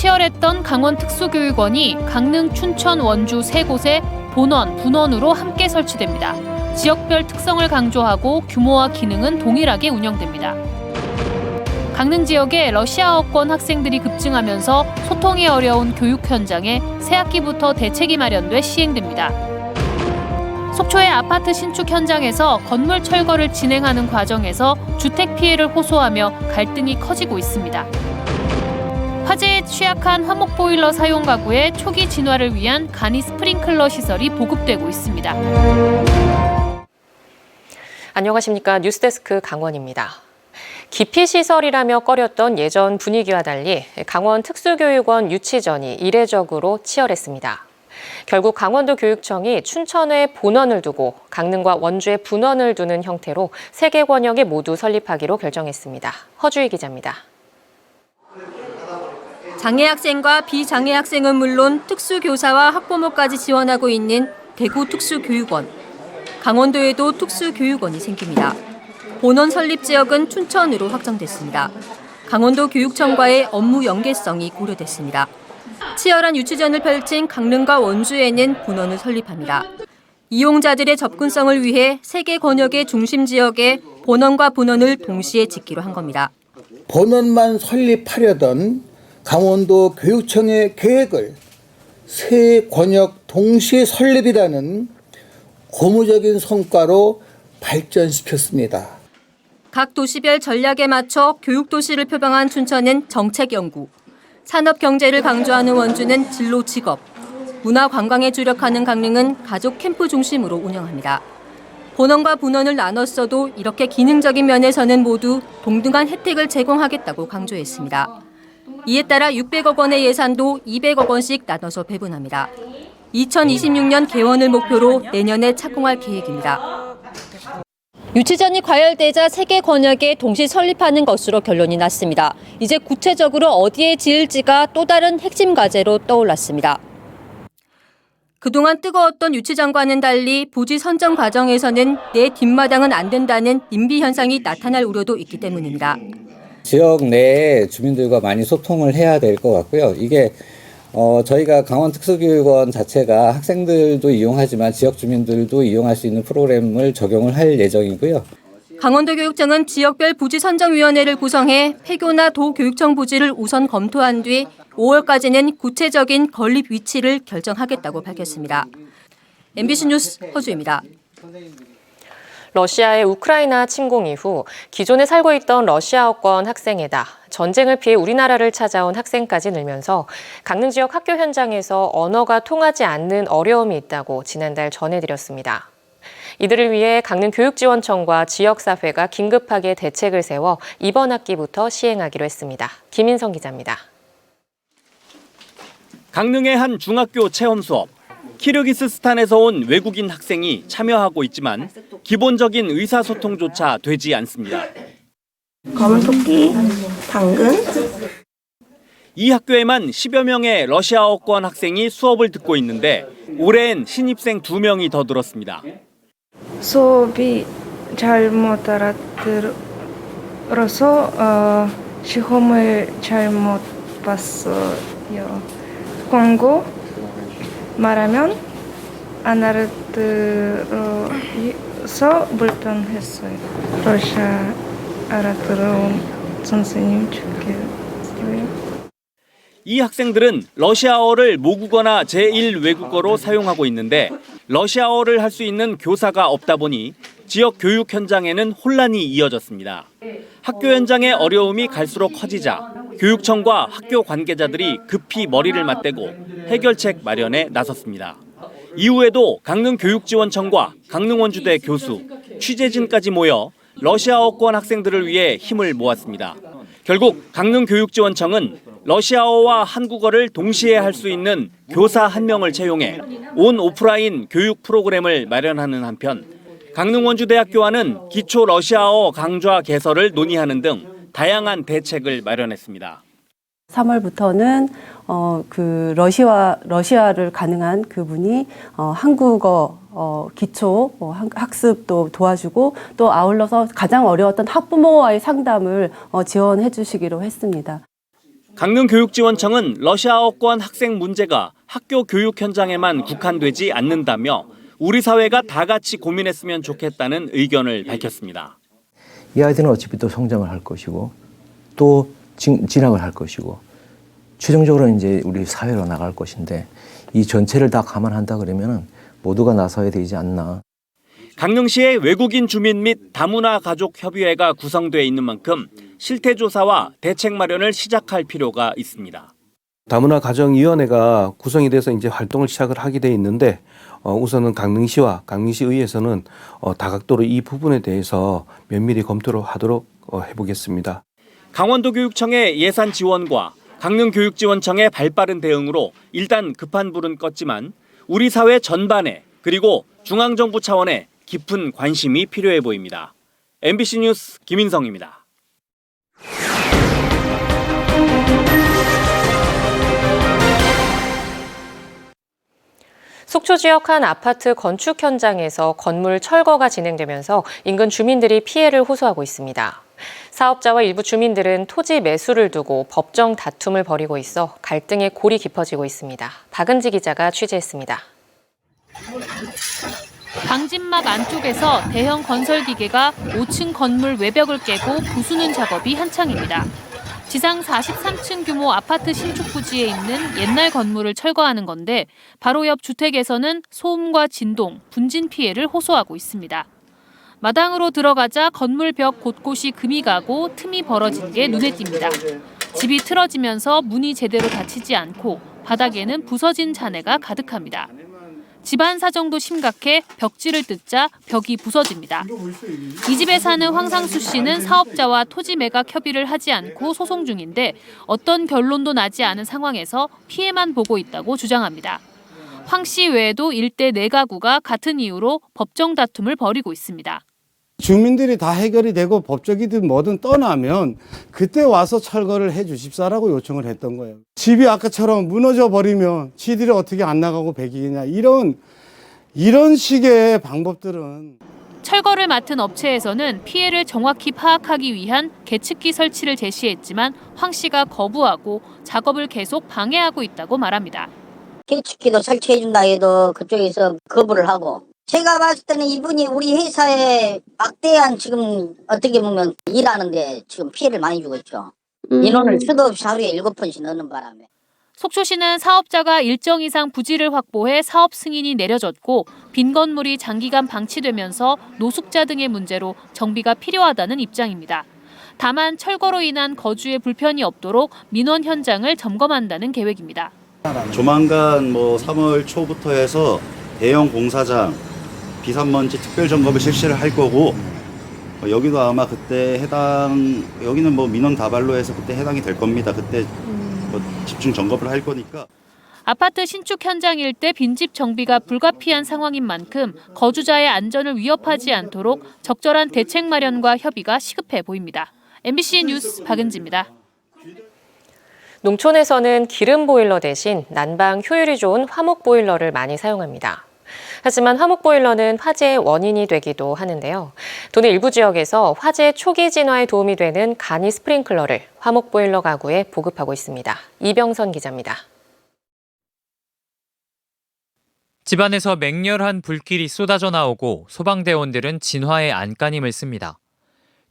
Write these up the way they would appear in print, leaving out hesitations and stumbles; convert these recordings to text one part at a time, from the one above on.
치열했던 강원특수교육원이 강릉, 춘천, 원주 3곳에 본원, 분원으로 함께 설치됩니다. 지역별 특성을 강조하고 규모와 기능은 동일하게 운영됩니다. 강릉 지역에 러시아어권 학생들이 급증하면서 소통이 어려운 교육 현장에 새학기부터 대책이 마련돼 시행됩니다. 속초의 아파트 신축 현장에서 건물 철거를 진행하는 과정에서 주택 피해를 호소하며 갈등이 커지고 있습니다. 화재에 취약한 화목 보일러 사용 가구의 초기 진화를 위한 간이 스프링클러 시설이 보급되고 있습니다. 안녕하십니까. 뉴스데스크 강원입니다. 기피시설이라며 꺼렸던 예전 분위기와 달리 강원 특수교육원 유치전이 이례적으로 치열했습니다. 결국 강원도 교육청이 춘천에 본원을 두고 강릉과 원주에 분원을 두는 형태로 3개 권역에 모두 설립하기로 결정했습니다. 허주희 기자입니다. 장애 학생과 비장애 학생은 물론 특수교사와 학부모까지 지원하고 있는 대구 특수교육원. 강원도에도 특수교육원이 생깁니다. 본원 설립 지역은 춘천으로 확정됐습니다. 강원도 교육청과의 업무 연계성이 고려됐습니다. 치열한 유치전을 펼친 강릉과 원주에는 본원을 설립합니다. 이용자들의 접근성을 위해 3개 권역의 중심 지역에 본원과 분원을 동시에 짓기로 한 겁니다. 본원만 설립하려던 강원도 교육청의 계획을 3 권역 동시 설립이라는 고무적인 성과로 발전시켰습니다. 각 도시별 전략에 맞춰 교육도시를 표방한 춘천은 정책연구, 산업경제를 강조하는 원주는 진로 직업, 문화관광에 주력하는 강릉은 가족 캠프 중심으로 운영합니다. 본원과 분원을 나눴어도 이렇게 기능적인 면에서는 모두 동등한 혜택을 제공하겠다고 강조했습니다. 이에 따라 600억 원의 예산도 200억 원씩 나눠서 배분합니다. 2026년 개원을 목표로 내년에 착공할 계획입니다. 유치전이 과열되자 3개 권역에 동시 설립하는 것으로 결론이 났습니다. 이제 구체적으로 어디에 지을지가 또 다른 핵심 과제로 떠올랐습니다. 그동안 뜨거웠던 유치전과는 달리 부지 선정 과정에서는 내 뒷마당은 안 된다는 님비 현상이 나타날 우려도 있기 때문입니다. 지역 내에 주민들과 많이 소통을 해야 될 것 같고요. 이게 저희가 강원특수교육원 자체가 학생들도 이용하지만 지역 주민들도 이용할 수 있는 프로그램을 적용을 할 예정이고요. 강원도교육청은 지역별 부지선정위원회를 구성해 폐교나 도교육청 부지를 우선 검토한 뒤 5월까지는 구체적인 건립 위치를 결정하겠다고 밝혔습니다. MBC 뉴스 허주입니다. 러시아의 우크라이나 침공 이후 기존에 살고 있던 러시아어권 학생에다 전쟁을 피해 우리나라를 찾아온 학생까지 늘면서 강릉 지역 학교 현장에서 언어가 통하지 않는 어려움이 있다고 지난달 전해드렸습니다. 이들을 위해 강릉교육지원청과 지역사회가 긴급하게 대책을 세워 이번 학기부터 시행하기로 했습니다. 김인성 기자입니다. 강릉의 한 중학교 체험 수업. 키르기스스탄에서 온 외국인 학생이 참여하고 있지만 기본적인 의사소통조차 되지 않습니다. 검은 토끼, 당근. 이 학교에만 10여 명의 러시아어권 학생이 수업을 듣고 있는데 올해엔 신입생 2명이 더 늘었습니다. 수업이 잘 못 알아들어서 시험을 잘 못 봤어요. 광고 말하면 안 알아들어서 불편했어요. 러시아 알아들어온 선생님 좋겠어요. 이 학생들은 러시아어를 모국어나 제1외국어로 사용하고 있는데 러시아어를 할 수 있는 교사가 없다 보니 지역 교육 현장에는 혼란이 이어졌습니다. 학교 현장의 어려움이 갈수록 커지자 교육청과 학교 관계자들이 급히 머리를 맞대고 해결책 마련에 나섰습니다. 이후에도 강릉교육지원청과 강릉원주대 교수, 취재진까지 모여 러시아어권 학생들을 위해 힘을 모았습니다. 결국 강릉교육지원청은 러시아어와 한국어를 동시에 할 수 있는 교사 1명을 채용해 온 오프라인 교육 프로그램을 마련하는 한편 강릉원주대학교와는 기초 러시아어 강좌 개설을 논의하는 등 다양한 대책을 마련했습니다. 3월부터는 러시아를 가능한 그분이 한국어 기초 학습도 도와주고 또 아울러서 가장 어려웠던 학부모와의 상담을 지원해 주시기로 했습니다. 강릉교육지원청은 러시아어권 학생 문제가 학교 교육 현장에만 국한되지 않는다며 우리 사회가 다 같이 고민했으면 좋겠다는 의견을 밝혔습니다. 이 아이들은 어차피 또 성장을 할 것이고 또 진학을 할 것이고 최종적으로 이제 우리 사회로 나갈 것인데 이 전체를 다 감안한다 그러면은 모두가 나서야 되지 않나. 강릉시의 외국인 주민 및 다문화 가족 협의회가 구성되어 있는 만큼 실태 조사와 대책 마련을 시작할 필요가 있습니다. 다문화 가정위원회가 구성이 돼서 이제 활동을 시작을 하게 돼 있는데 우선은 강릉시와 강릉시의회에서는 다각도로 이 부분에 대해서 면밀히 검토를 하도록 해보겠습니다. 강원도교육청의 예산 지원과 강릉교육지원청의 발빠른 대응으로 일단 급한 불은 껐지만 우리 사회 전반에 그리고 중앙정부 차원에 깊은 관심이 필요해 보입니다. MBC 뉴스 김인성입니다. 속초 지역 한 아파트 건축 현장에서 건물 철거가 진행되면서 인근 주민들이 피해를 호소하고 있습니다. 사업자와 일부 주민들은 토지 매수를 두고 법정 다툼을 벌이고 있어 갈등의 골이 깊어지고 있습니다. 박은지 기자가 취재했습니다. 방진막 안쪽에서 대형 건설 기계가 5층 건물 외벽을 깨고 부수는 작업이 한창입니다. 지상 43층 규모 아파트 신축 부지에 있는 옛날 건물을 철거하는 건데 바로 옆 주택에서는 소음과 진동, 분진 피해를 호소하고 있습니다. 마당으로 들어가자 건물 벽 곳곳이 금이 가고 틈이 벌어진 게 눈에 띕니다. 집이 틀어지면서 문이 제대로 닫히지 않고 바닥에는 부서진 잔해가 가득합니다. 집안 사정도 심각해 벽지를 뜯자 벽이 부서집니다. 이 집에 사는 황상수 씨는 사업자와 토지 매각 협의를 하지 않고 소송 중인데 어떤 결론도 나지 않은 상황에서 피해만 보고 있다고 주장합니다. 황 씨 외에도 일대 4가구가 같은 이유로 법정 다툼을 벌이고 있습니다. 주민들이 다 해결이 되고 법적이든 뭐든 떠나면 그때 와서 철거를 해 주십사라고 요청을 했던 거예요. 집이 아까처럼 무너져 버리면 지들이 어떻게 안 나가고 배기겠냐 이런 식의 방법들은. 철거를 맡은 업체에서는 피해를 정확히 파악하기 위한 계측기 설치를 제시했지만 황 씨가 거부하고 작업을 계속 방해하고 있다고 말합니다. 계측기도 설치해준다 해도 그쪽에서 거부를 하고 제가 봤을 때는 이분이 우리 회사에 막대한 지금 어떻게 보면 일하는데 지금 피해를 많이 주고 있죠. 인원을 수도 없이 하루에 7번씩 넣는 바람에. 속초시는 사업자가 일정 이상 부지를 확보해 사업 승인이 내려졌고 빈 건물이 장기간 방치되면서 노숙자 등의 문제로 정비가 필요하다는 입장입니다. 다만 철거로 인한 거주에 불편이 없도록 민원 현장을 점검한다는 계획입니다. 조만간 3월 초부터 해서 대형 공사장 비산먼지 특별 점검을 실시를 할 거고 여기도 아마 그때 여기는 민원 다발로 해서 그때 해당이 될 겁니다. 그때 집중 점검을 할 거니까. 아파트 신축 현장일 때 빈집 정비가 불가피한 상황인 만큼 거주자의 안전을 위협하지 않도록 적절한 대책 마련과 협의가 시급해 보입니다. MBC 뉴스 박은지입니다. 농촌에서는 기름 보일러 대신 난방 효율이 좋은 화목 보일러를 많이 사용합니다. 하지만 화목 보일러는 화재의 원인이 되기도 하는데요. 도내 일부 지역에서 화재 초기 진화에 도움이 되는 간이 스프링클러를 화목 보일러 가구에 보급하고 있습니다. 이병선 기자입니다. 집안에서 맹렬한 불길이 쏟아져 나오고 소방대원들은 진화에 안간힘을 씁니다.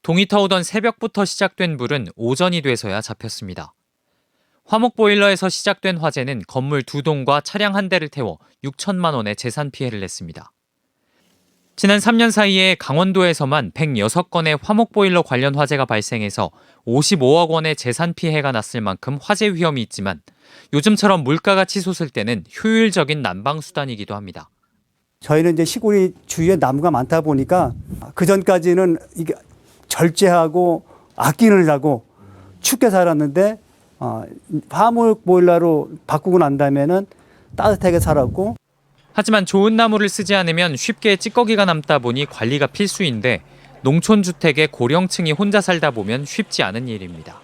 동이 터오던 새벽부터 시작된 불은 오전이 돼서야 잡혔습니다. 화목 보일러에서 시작된 화재는 건물 2동과 차량 1대를 태워 6천만 원의 재산 피해를 냈습니다. 지난 3년 사이에 강원도에서만 106건의 화목 보일러 관련 화재가 발생해서 55억 원의 재산 피해가 났을 만큼 화재 위험이 있지만 요즘처럼 물가가 치솟을 때는 효율적인 난방 수단이기도 합니다. 저희는 이제 시골이 주위에 나무가 많다 보니까 그 전까지는 이게 절제하고 아끼느라고 춥게 살았는데 화목 보일러로 바꾸고 난 다음에는 따뜻하게 살았고. 하지만 좋은 나무를 쓰지 않으면 쉽게 찌꺼기가 남다 보니 관리가 필수인데 농촌 주택에 고령층이 혼자 살다 보면 쉽지 않은 일입니다.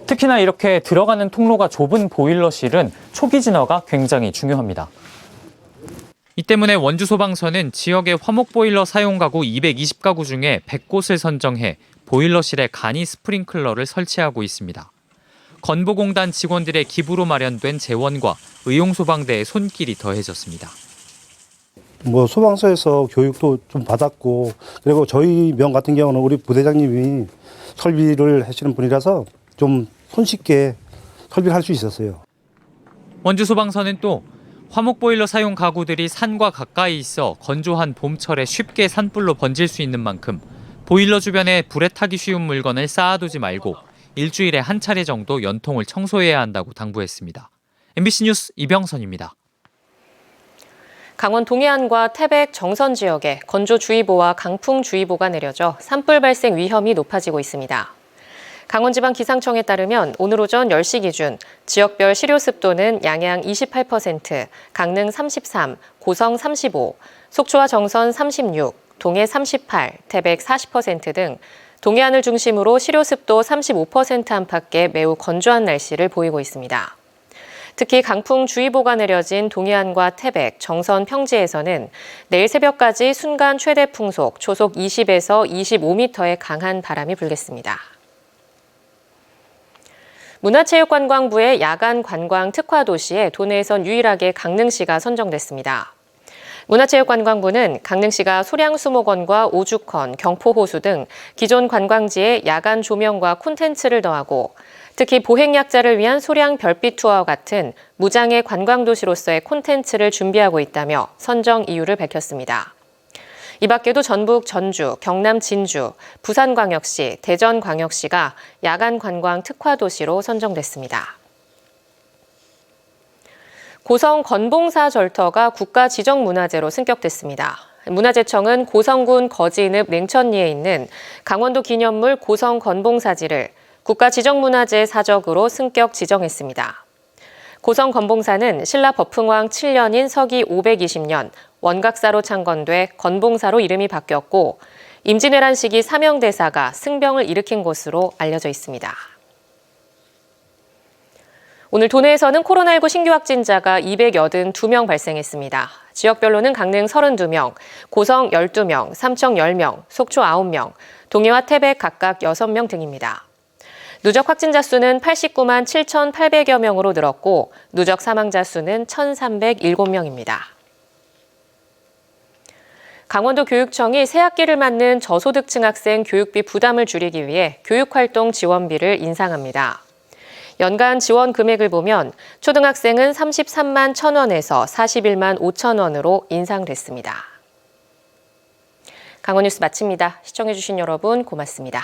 특히나 이렇게 들어가는 통로가 좁은 보일러실은 초기 진화가 굉장히 중요합니다. 이 때문에 원주소방서는 지역의 화목 보일러 사용 가구 220가구 중에 100곳을 선정해 보일러실에 간이 스프링클러를 설치하고 있습니다. 건보공단 직원들의 기부로 마련된 재원과 의용소방대의 손길이 더해졌습니다. 뭐 소방서에서 교육도 좀 받았고, 그리고 저희 명 같은 경우는 우리 부대장님이 설비를 하시는 분이라서 좀 손쉽게 설비를 할 수 있었어요. 원주소방서는 또 화목보일러 사용 가구들이 산과 가까이 있어 건조한 봄철에 쉽게 산불로 번질 수 있는 만큼 보일러 주변에 불에 타기 쉬운 물건을 쌓아두지 말고 일주일에 한 차례 정도 연통을 청소해야 한다고 당부했습니다. MBC 뉴스 이병선입니다. 강원 동해안과 태백 정선 지역에 건조주의보와 강풍주의보가 내려져 산불 발생 위험이 높아지고 있습니다. 강원지방기상청에 따르면 오늘 오전 10시 기준 지역별 시료습도는 양양 28%, 강릉 33, 고성 35, 속초와 정선 36, 동해 38, 태백 40% 등 동해안을 중심으로 시료습도 35% 안팎의 매우 건조한 날씨를 보이고 있습니다. 특히 강풍주의보가 내려진 동해안과 태백, 정선, 평지에서는 내일 새벽까지 순간 최대 풍속 초속 20에서 25m의 강한 바람이 불겠습니다. 문화체육관광부의 야간 관광 특화 도시에 도내에선 유일하게 강릉시가 선정됐습니다. 문화체육관광부는 강릉시가 소량수목원과 오죽헌, 경포호수 등 기존 관광지에 야간 조명과 콘텐츠를 더하고 특히 보행약자를 위한 소량 별빛 투어와 같은 무장의 관광도시로서의 콘텐츠를 준비하고 있다며 선정 이유를 밝혔습니다. 이 밖에도 전북 전주, 경남 진주, 부산광역시, 대전광역시가 야간 관광 특화 도시로 선정됐습니다. 고성 건봉사 절터가 국가 지정 문화재로 승격됐습니다. 문화재청은 고성군 거진읍 냉천리에 있는 강원도 기념물 고성 건봉사지를 국가 지정 문화재 사적으로 승격 지정했습니다. 고성 건봉사는 신라 법흥왕 7년인 서기 520년 원각사로 창건돼 건봉사로 이름이 바뀌었고 임진왜란 시기 사명대사가 승병을 일으킨 곳으로 알려져 있습니다. 오늘 도내에서는 코로나19 신규 확진자가 282명 발생했습니다. 지역별로는 강릉 32명, 고성 12명, 삼청 10명, 속초 9명, 동해와 태백 각각 6명 등입니다. 누적 확진자 수는 89만 7,800여 명으로 늘었고 누적 사망자 수는 1,307명입니다. 강원도 교육청이 새학기를 맞는 저소득층 학생 교육비 부담을 줄이기 위해 교육활동 지원비를 인상합니다. 연간 지원 금액을 보면 초등학생은 33만 1,000원에서 41만 5천 원으로 인상됐습니다. 강원뉴스 마칩니다. 시청해주신 여러분 고맙습니다.